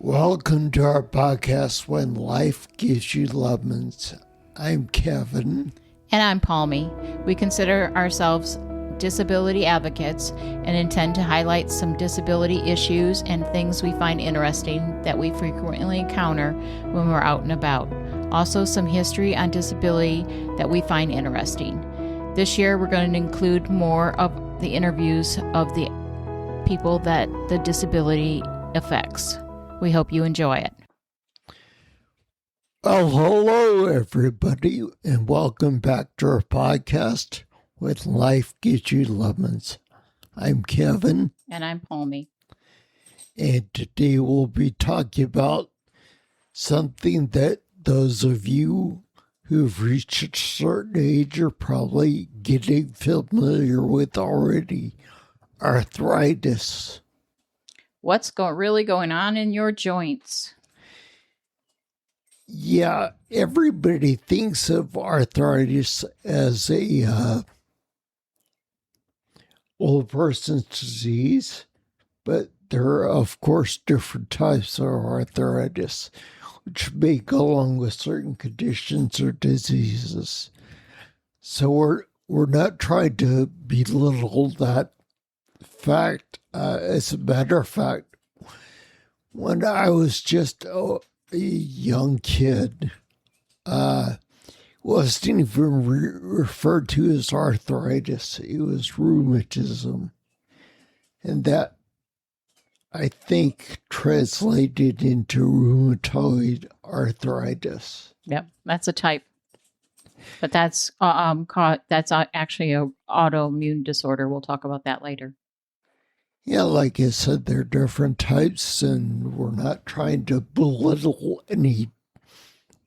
Welcome to our podcast, When Life Gives You Lemons. I'm Kevin. And I'm Palmy. We consider ourselves disability advocates and intend to highlight some disability issues and things we find interesting that we frequently encounter when we're out and about. Also, some history on disability that we find interesting. This year, we're going to include more of the interviews of the people that the disability affects. We hope you enjoy it. Well, hello, everybody, and welcome back to our podcast, When Life Gives You Lemons. I'm Kevin. And I'm Palmy. And today we'll be talking about something that those of you who've reached a certain age are probably getting familiar with already, arthritis. What's really going on in your joints? Yeah, everybody thinks of arthritis as a old person's disease, but there are, of course, different types of arthritis, which may go along with certain conditions or diseases. So we're not trying to belittle that fact. As a matter of fact, when I was just a young kid, wasn't even referred to as arthritis. It was rheumatism. And that, I think, translated into rheumatoid arthritis. Yep, that's a type. But that's actually an autoimmune disorder. We'll talk about that later. Yeah, like I said, there are different types, and we're not trying to belittle any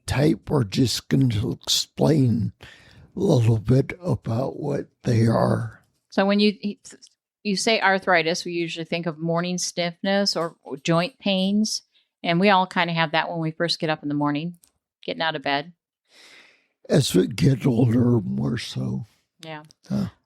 type. We're just going to explain a little bit about what they are. So when you say arthritis, we usually think of morning stiffness or joint pains. And we all kind of have that when we first get up in the morning, getting out of bed. As we get older, more so. Yeah.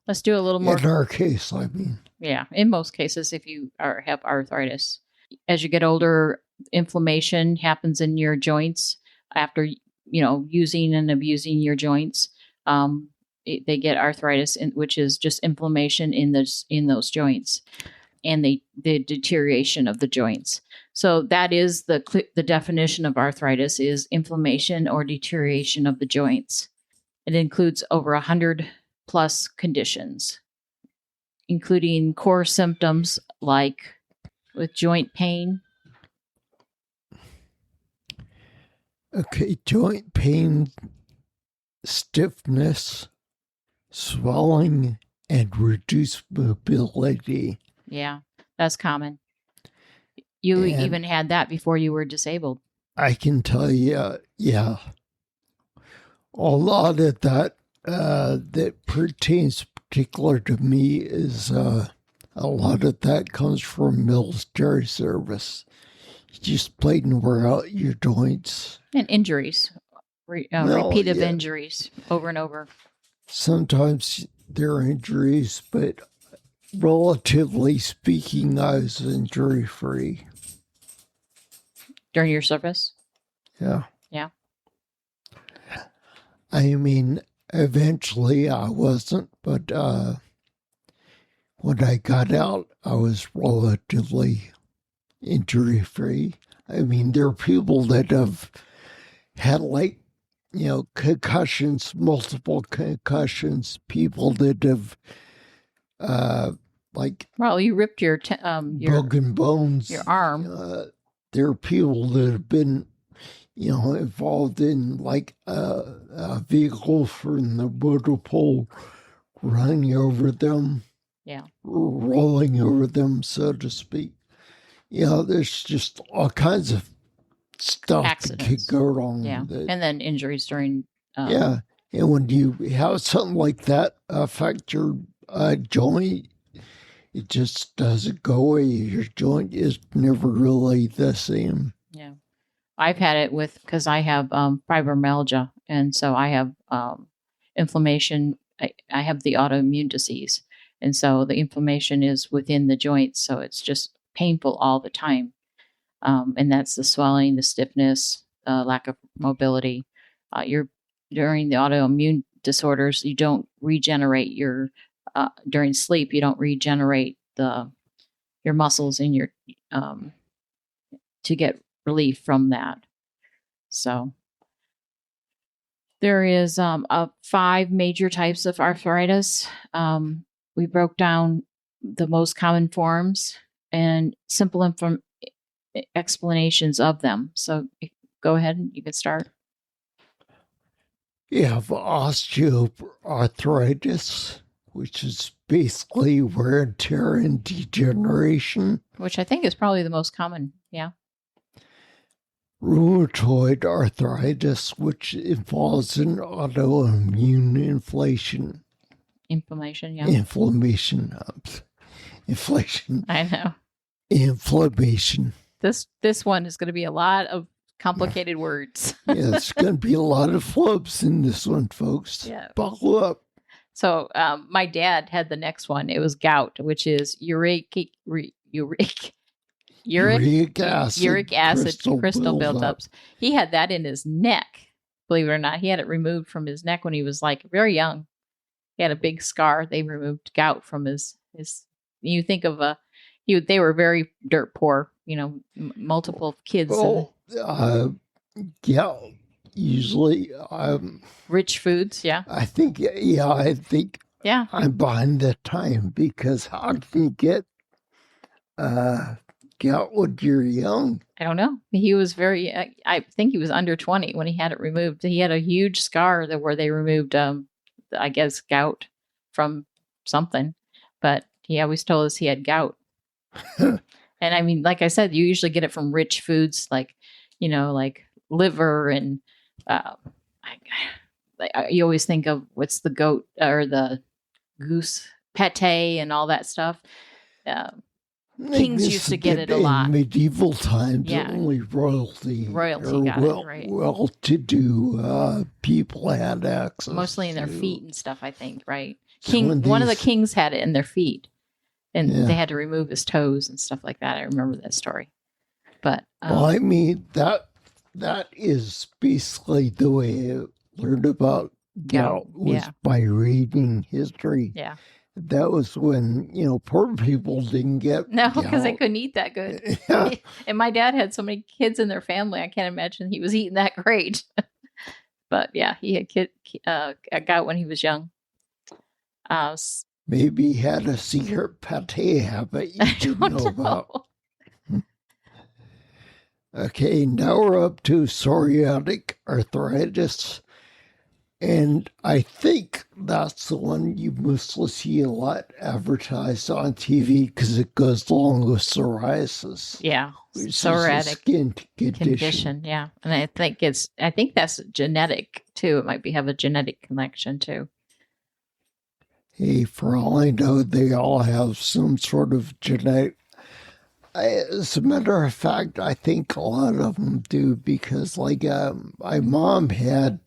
Let's do a little more. In our case, I mean. Yeah, in most cases, if you have arthritis. As you get older, inflammation happens in your joints after, using and abusing your joints. They get arthritis, which is just inflammation in those joints and the deterioration of the joints. So that is the definition of arthritis is inflammation or deterioration of the joints. It includes over 100 plus conditions, including core symptoms like with joint pain. Okay, joint pain, stiffness, swelling, and reduced mobility. Yeah, that's common. You even had that before you were disabled. I can tell you, yeah. A lot of that that pertains particular to me is a lot of that comes from military service. You just plain wear out your joints. And injuries, repeated injuries over and over. Sometimes there are injuries, but relatively speaking, I was injury-free. During your service? Yeah. Yeah. I mean, eventually I wasn't, but when I got out, I was relatively injury-free. I mean, there are people that have had concussions, multiple concussions, people that have well, you ripped your broken bones, your arm. There are people that have been involved in a vehicle from the motor pole running over them, rolling over them, so to speak. There's just all kinds of stuff Accidents. that could go wrong. Yeah, and then injuries during. And when you have something like that affect your joint, it just doesn't go away. Your joint is never really the same. Yeah. I've had it because I have fibromyalgia, and so I have inflammation. I have the autoimmune disease, and so the inflammation is within the joints, so it's just painful all the time. And that's the swelling, the stiffness, lack of mobility. During the autoimmune disorders, you don't regenerate during sleep. You don't regenerate your muscles in your to get relief from that. So there is 5 major types of arthritis. We broke down the most common forms and simple explanations of them. So go ahead and you can start. You have osteoarthritis, which is basically wear and tear and degeneration. Which I think is probably the most common, yeah. Rheumatoid arthritis, which involves an autoimmune inflammation. Inflammation, yeah. Inflammation. I know. Inflammation. This one is going to be a lot of complicated words. Yeah, there's going to be a lot of flubs in this one, folks. Yeah. Buckle up. So my dad had the next one. It was gout, which is uric acid crystal buildups. He had that in his neck. Believe it or not, he had it removed from his neck when he was like very young. He had a big scar. They removed gout from his. You think of they were very dirt poor. Multiple kids. Yeah, usually rich foods. Yeah, I think. Yeah, I'm behind the time because how can you get gout when you're young? I don't know. He was I think he was under 20 when he had it removed. He had a huge scar where they removed, I guess, gout from something. But he always told us he had gout. And I mean, like I said, you usually get it from rich foods like liver and you always think of what's the goat or the goose pate and all that stuff. Kings used to get it a lot. In medieval times, Yeah. only royalty got it, right. well-to-do people had access. Mostly in their feet and stuff, I think, right? So One of the kings had it in their feet, and Yeah. they had to remove his toes and stuff like that. I remember that story. But Well, I mean, that is basically the way I learned about gout was yeah. by reading history. yeah, That was when, poor people didn't get no, because they gout. couldn't eat that good. Yeah. And my dad had so many kids in their family, I can't imagine he was eating that great. But yeah, he had gout when he was young. Maybe he had a secret pate habit you I didn't don't know about. know. Okay, now we're up to psoriatic arthritis. And I think that's the one you mostly see a lot advertised on TV because it goes along with psoriasis. Yeah, Which psoriatic is a skin condition. Yeah, and I think that's genetic too. It might have a genetic connection too. Hey, for all I know, they all have some sort of genetic. As a matter of fact, I think a lot of them do because, my mom had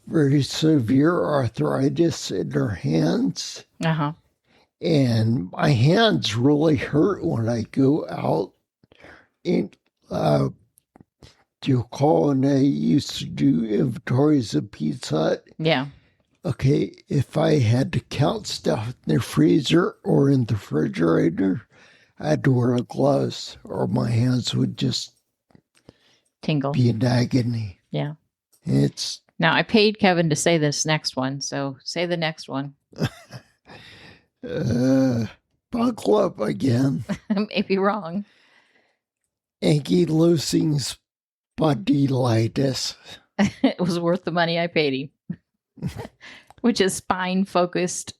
very severe arthritis in her hands. Uh-huh. And my hands really hurt when I go out. And do you recall when I used to do inventories of Pizza Hut? Yeah. Okay, if I had to count stuff in the freezer or in the refrigerator, I had to wear gloves or my hands would just Tingle. be in agony. Yeah. Now, I paid Kevin to say this next one, so say the next one. Buckle up again. Maybe wrong. Ankylosing spondylitis. It was worth the money I paid him. Which is spine-focused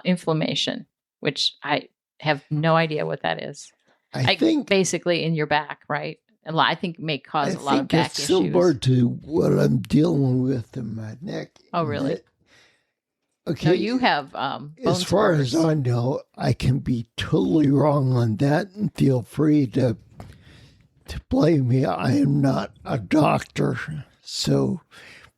inflammation, which I have no idea what that is. I think basically in your back, right? I think it may cause a lot of back it's issues. similar to what I'm dealing with in my neck. Oh, really? Okay. No, you have bone as far spurs. as I know, I can be totally wrong on that, and feel free to blame me. I am not a doctor,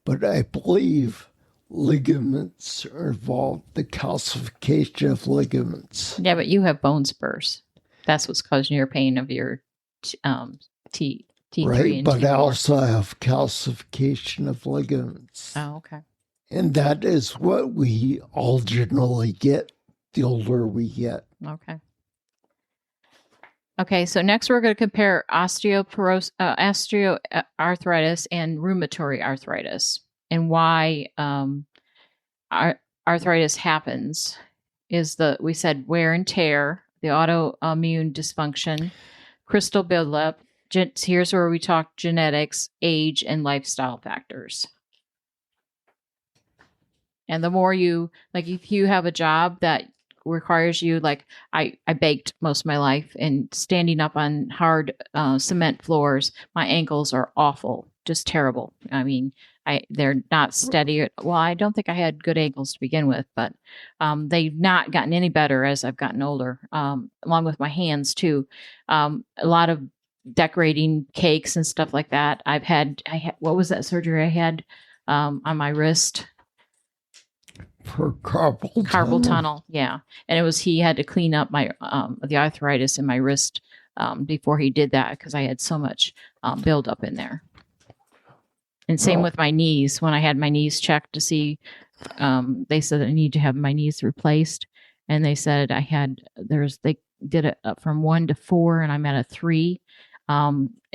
but I believe ligaments are involved, the calcification of ligaments. Yeah, but you have bone spurs. That's what's causing your pain of your T3 right, and but I T4. also have calcification of ligaments. Oh, okay. And that is what we all generally get the older we get. Okay. Okay, so next we're going to compare osteoarthritis and rheumatoid arthritis, and why arthritis happens is we said wear and tear, the autoimmune dysfunction, crystal buildup. Here's where we talk genetics, age, and lifestyle factors. And the more you, like, if you have a job that requires you, like I baked most of my life, and standing up on hard cement floors, my ankles are awful, just terrible. I mean, they're not steady. Well, I don't think I had good ankles to begin with, but they've not gotten any better as I've gotten older, along with my hands too. A lot of decorating cakes and stuff like that. I had what was that surgery I had on my wrist? For carpal tunnel, yeah. And he had to clean up my the arthritis in my wrist before he did that, because I had so much buildup in there. And same with my knees. When I had my knees checked to see, they said I need to have my knees replaced, and they said they did it from 1 to 4, and I'm at a 3.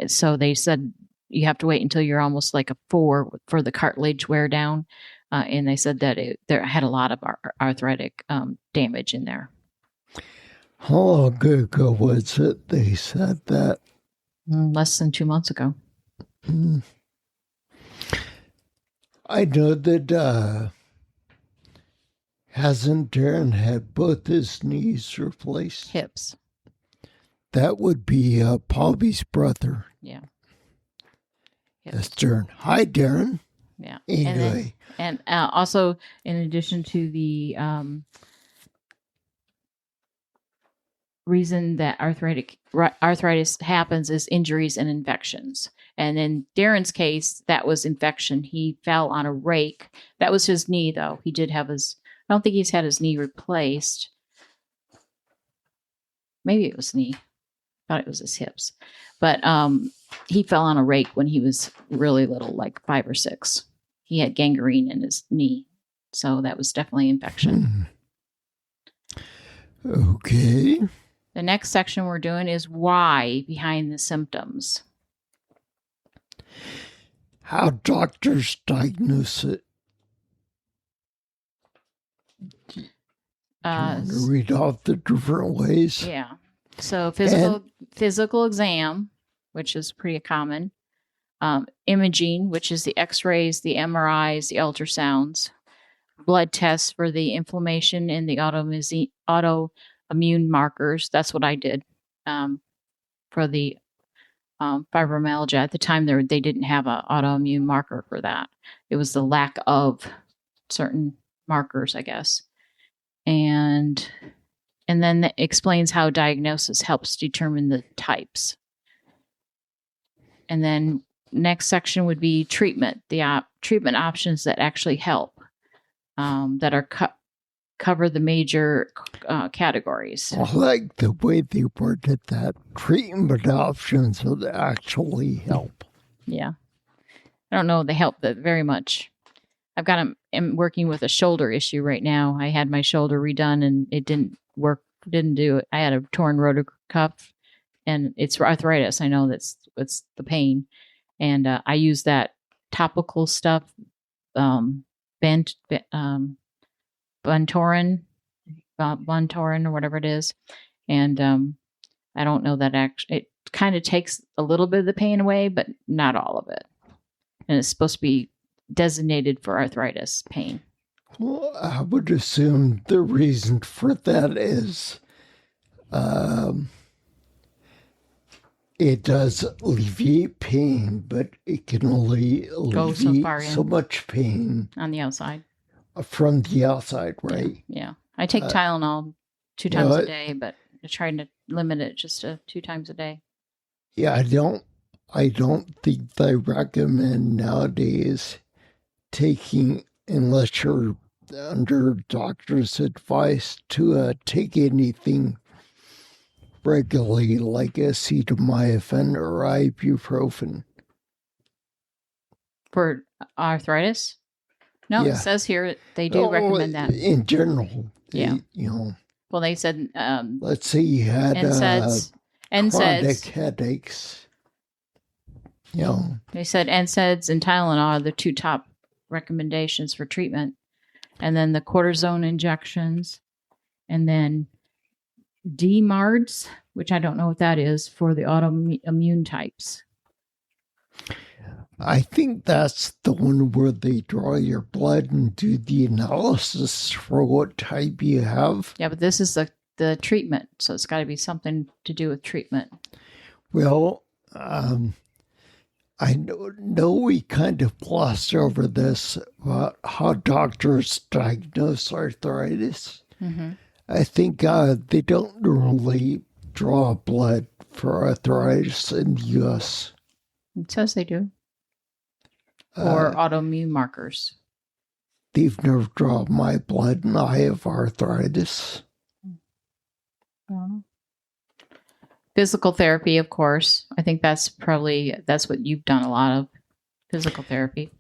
So they said you have to wait until you're almost like a 4 for the cartilage wear down. And they said that there had a lot of arthritic damage in there. How long ago was it they said that? Less than 2 months ago. I know that hasn't Darren had both his knees replaced? Hips. That would be Palmy's brother. Yeah. That's Darren. Hi, Darren. Yeah. Anyway. And also, in addition to the reason that arthritis happens is injuries and infections. And in Darren's case, that was infection. He fell on a rake. That was his knee, though. He did have I don't think he's had his knee replaced. Maybe it was knee. I thought it was his hips. But he fell on a rake when he was really little, like 5 or 6. He had gangrene in his knee. So that was definitely infection. Okay. The next section we're doing is why behind the symptoms. How doctors diagnose it. Do you want to read off the different ways? Yeah. So physical exam, which is pretty common. Imaging, which is the x-rays, the MRIs, the ultrasounds. Blood tests for the inflammation and the autoimmune markers. That's what I did for the fibromyalgia. At the time, they didn't have an autoimmune marker for that. It was the lack of certain markers, I guess. And then it explains how diagnosis helps determine the types. And then next section would be treatment, the treatment options that actually help, that are cover the major categories. I like the way they worded that. Treatment options that actually help. Yeah. I don't know if they help that very much. I'm working with a shoulder issue right now. I had my shoulder redone and it didn't work, didn't do it. I had a torn rotator cuff, and it's arthritis. I know it's the pain. And I use that topical stuff, Buntorin or whatever it is. And I don't know that it kind of takes a little bit of the pain away, but not all of it. And it's supposed to be designated for arthritis pain. Well, I would assume the reason for that is it does alleviate pain, but it can only alleviate so much pain on the outside. From the outside, right? Yeah. I take Tylenol 2 times a day, but I'm trying to limit it just to 2 times a day. Yeah, I don't think they recommend nowadays taking, unless you're under doctor's advice, to take anything regularly, like acetaminophen or ibuprofen. For arthritis? No, Yeah. it says here they do recommend that. In general, Yeah. you Well, they said let's say you had NSAIDs, chronic headaches. They said NSAIDs and Tylenol are the two top recommendations for treatment. And then the cortisone injections. And then DMARDs, which I don't know what that is, for the autoimmune types. I think that's the one where they draw your blood and do the analysis for what type you have. Yeah, but this is the treatment. So it's got to be something to do with treatment. Well, I know we kind of glossed over this about how doctors diagnose arthritis. Mm-hmm. I think they don't really draw blood for arthritis in the U.S. It says they do. Or autoimmune markers. They've never drawn my blood and I have arthritis. Physical therapy, of course. I think that's what you've done a lot of, physical therapy.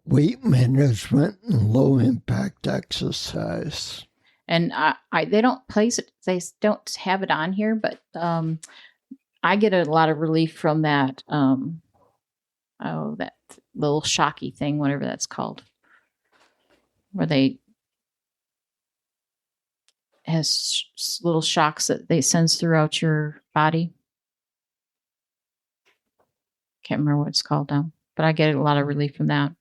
Weight management and low impact exercise. And they don't place it, they don't have it on here, but I get a lot of relief from that, that little shocky thing, whatever that's called, where they has little shocks that they sense throughout your body. Can't remember what it's called now, but I get a lot of relief from that.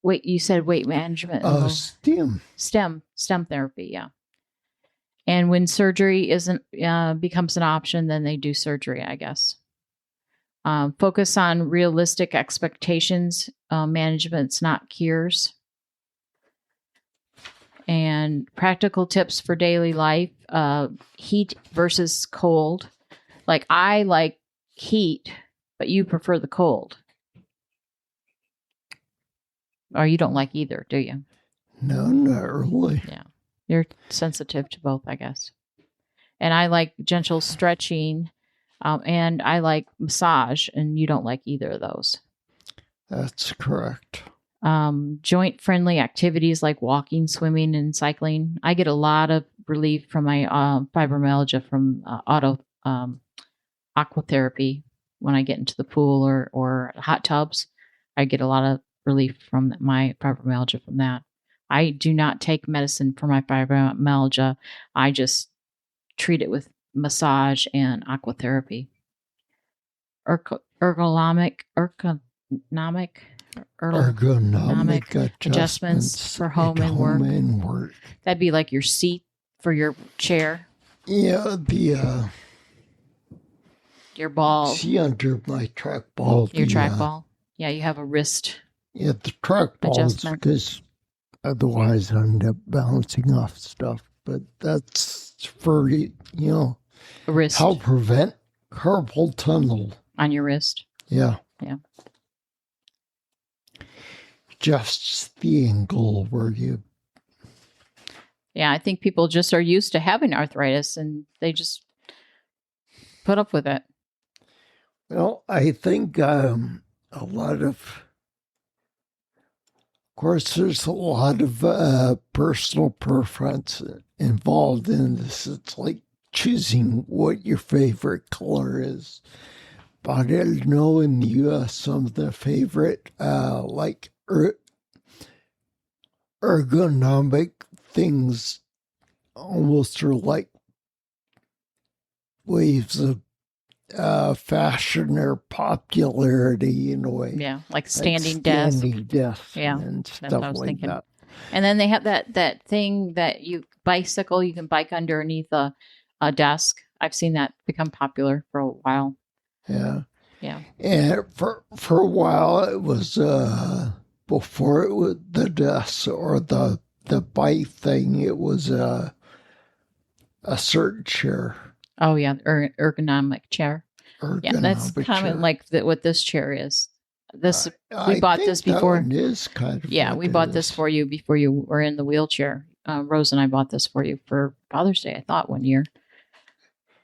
You said weight management. STEM therapy, yeah. And when surgery becomes an option, then they do surgery, I guess. Focus on realistic expectations. Management's not cures. And practical tips for daily life. Heat versus cold. Like, I like heat, but you prefer the cold. Or you don't like either, do you? No, not really. Yeah. You're sensitive to both, I guess. And I like gentle stretching. And I like massage, and you don't like either of those. That's correct. Joint-friendly activities like walking, swimming, and cycling. I get a lot of relief from my fibromyalgia from aquatherapy when I get into the pool or hot tubs. I get a lot of relief from my fibromyalgia from that. I do not take medicine for my fibromyalgia. I just treat it with massage and aquatherapy. Ergonomic adjustments for home and work. That'd be like your seat for your chair. Yeah, your ball. See, under my trackball. Your trackball. Yeah, you have a wrist. Yeah, the trackball is because otherwise I end up bouncing off stuff. But that's for, a wrist. Help prevent carpal tunnel. On your wrist? Yeah. Yeah. Just the angle where you... Yeah, I think people just are used to having arthritis and they just put up with it. Well, I think a lot of course, there's a lot of personal preference involved in this. It's like choosing what your favorite color is. But I know in the U.S. some of the favorite, like ergonomic things almost are like waves of fashion or popularity in a way. Yeah, like standing desk. Yeah, and stuff like that. And then they have that thing that you can bike underneath a desk. I've seen that become popular for a while. Yeah. Yeah. And for a while it was before it was the desk or the bike thing, it was a certain chair. Oh yeah, ergonomic chair. Yeah, that's kind of like what this chair is. We bought this before. That one is kind of we bought this for you before you were in the wheelchair. Rose and I bought this for you for Father's Day, I thought, one year.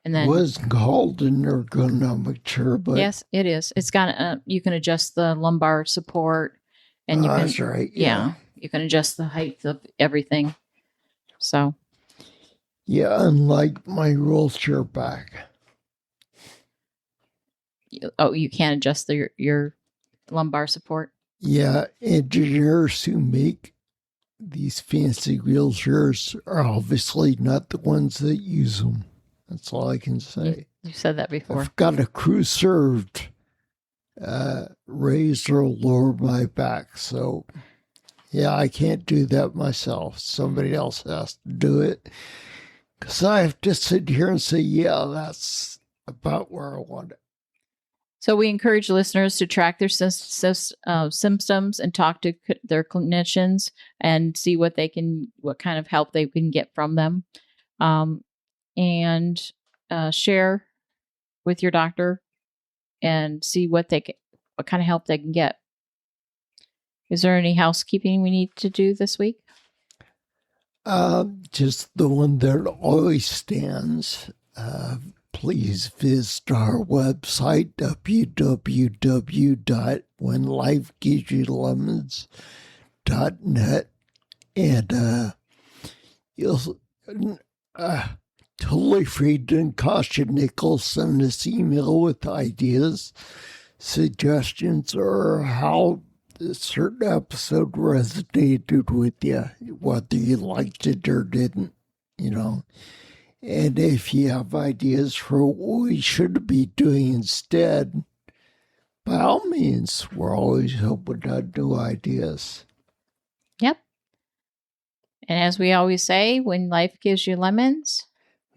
And then was called an ergonomic chair, but yes, it is. It's got you can adjust the lumbar support, and you can. that's right. Yeah. You can adjust the height of everything. So Yeah, unlike my wheelchair back. you can't adjust your lumbar support. Yeah, engineers who make these fancy wheelchairs are obviously not the ones that use them. That's all I can say. You said that before. I've got a crew served raise or lower my back. So, yeah, I can't do that myself. Somebody else has to do it. Because I have to sit here and say, yeah, that's about where I want it. So we encourage listeners to track their symptoms and talk to their clinicians and see what kind of help they can get from them, and share with your doctor and see what kind of help they can get. Is there any housekeeping we need to do this week? Just the one that always stands. Please visit our website, www.whenlifegivesyoulemons.net, and you'll totally free to cost you nickel. Send us email with ideas, suggestions, or how a certain episode resonated with you, whether you liked it or didn't, And if you have ideas for what we should be doing instead, by all means, we're always open to new ideas. Yep. And as we always say, when life gives you lemons,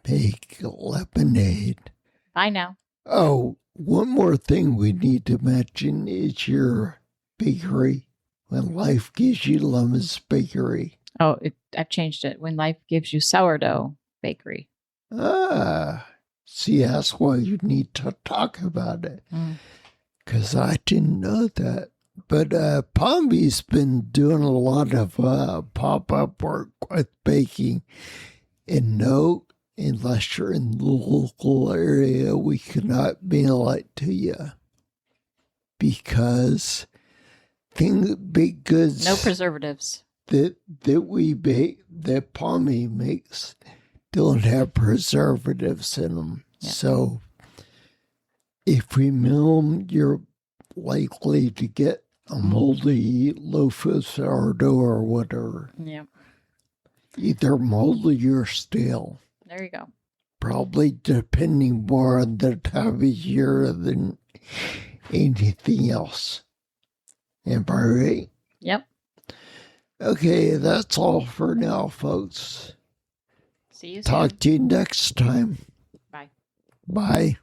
make lemonade. Bye now. Oh, one more thing we need to mention is your bakery. When life gives you lemons bakery. Oh, I've changed it. When life gives you sourdough bakery. See, that's why you need to talk about it. Because I didn't know that. But Palmy's been doing a lot of pop-up work with baking. And no, unless you're in the local area, we cannot mail it to you. Because baked goods... No preservatives. That we bake, that Palmy makes, don't have preservatives in them. Yeah. So if we mail them, you're likely to get a moldy loaf of sourdough or whatever. Yeah. Either moldy or stale. There you go. Probably depending more on the time of year than anything else. Am I right? Yep. Okay, that's all for now, folks. See you soon. Talk to you next time. Bye. Bye.